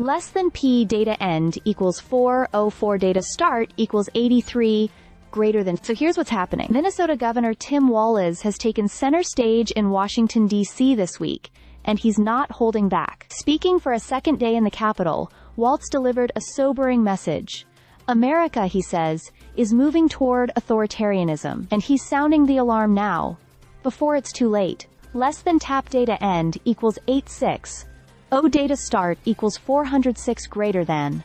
Less than P data end equals 404 data start equals 83 greater than. So here's what's happening. Minnesota Governor Tim Walz has taken center stage in Washington, D.C. this week, and he's not holding back. Speaking for a second day in the Capitol, Walz delivered a sobering message. America, he says, is moving toward authoritarianism, and he's sounding the alarm now, before it's too late. Less than tap data end equals 86. O data start equals 406 greater than.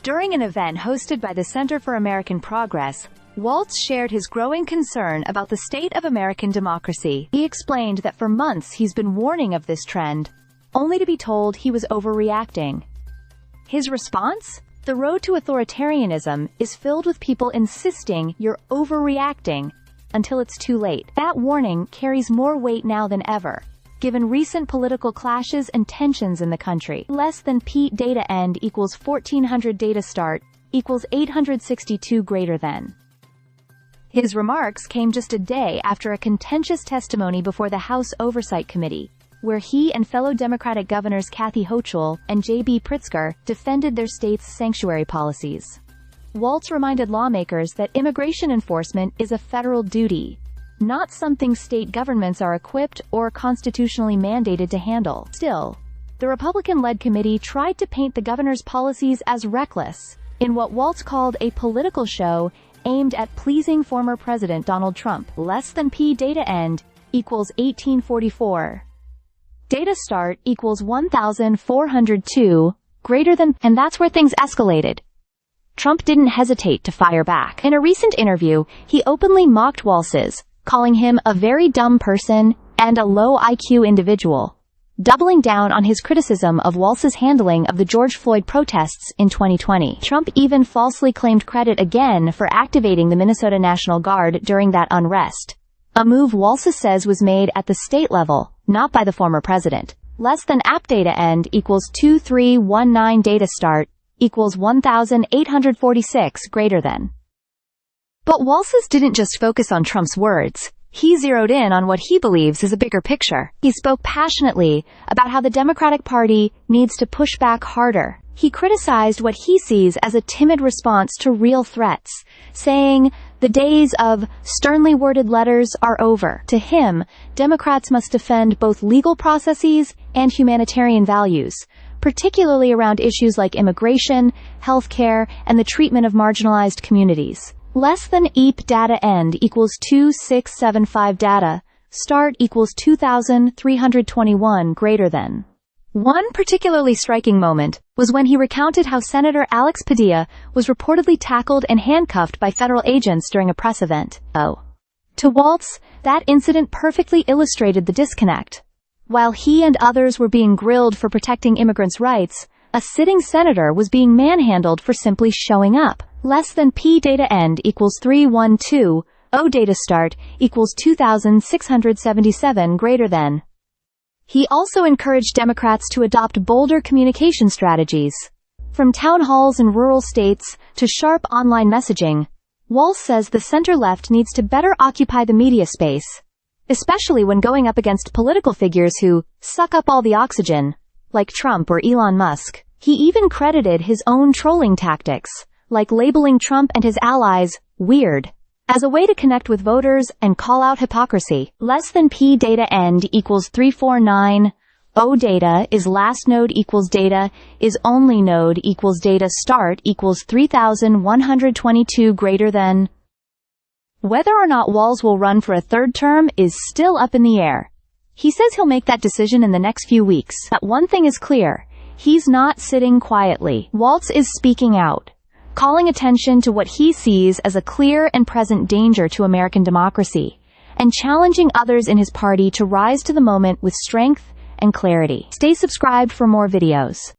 During an event hosted by the Center for American Progress, Walz shared his growing concern about the state of American democracy. He explained that for months he's been warning of this trend, only to be told he was overreacting. His response? The road to authoritarianism is filled with people insisting you're overreacting until it's too late. That warning carries more weight now than ever, given recent political clashes and tensions in the country. Less than P data end equals 1400 data start equals 862 greater than. His remarks came just a day after a contentious testimony before the House Oversight Committee, where he and fellow Democratic governors Kathy Hochul and J.B. Pritzker defended their state's sanctuary policies. Walz reminded lawmakers that immigration enforcement is a federal duty, not something state governments are equipped or constitutionally mandated to handle. Still, the Republican-led committee tried to paint the governor's policies as reckless, in what Walz called a political show aimed at pleasing former President Donald Trump. Less than P data end equals 1844. Data start equals 1402, greater than, and that's where things escalated. Trump didn't hesitate to fire back. In a recent interview, he openly mocked Walz, calling him a very dumb person and a low IQ individual, doubling down on his criticism of Walz's handling of the George Floyd protests in 2020. Trump even falsely claimed credit again for activating the Minnesota National Guard during that unrest, a move Walz says was made at the state level, not by the former president. Less than app data end equals 2319 data start equals 1846 greater than. But Walz didn't just focus on Trump's words. He zeroed in on what he believes is a bigger picture. He spoke passionately about how the Democratic Party needs to push back harder. He criticized what he sees as a timid response to real threats, saying the days of sternly worded letters are over. To him, Democrats must defend both legal processes and humanitarian values, particularly around issues like immigration, healthcare, and the treatment of marginalized communities. Less than EAP data end equals 2675 data start equals 2321 greater than. One particularly striking moment was when he recounted how Senator Alex Padilla was reportedly tackled and handcuffed by federal agents during a press event. To Walz, that incident perfectly illustrated the disconnect. While he and others were being grilled for protecting immigrants' rights, a sitting senator was being manhandled for simply showing up. Less than P data end equals 312, O data start equals 2677 greater than. He also encouraged Democrats to adopt bolder communication strategies. From town halls in rural states to sharp online messaging, Walz says the center-left needs to better occupy the media space, especially when going up against political figures who suck up all the oxygen, like Trump or Elon Musk. He even credited his own trolling tactics, like labeling Trump and his allies weird, as a way to connect with voters and call out hypocrisy. Less than P data end equals 349, O data is last node equals data is only node equals data start equals 3122 greater than. Whether or not Walz will run for a third term is still up in the air. He says he'll make that decision in the next few weeks. But one thing is clear, he's not sitting quietly. Walz is speaking out, calling attention to what he sees as a clear and present danger to American democracy, and challenging others in his party to rise to the moment with strength and clarity. Stay subscribed for more videos.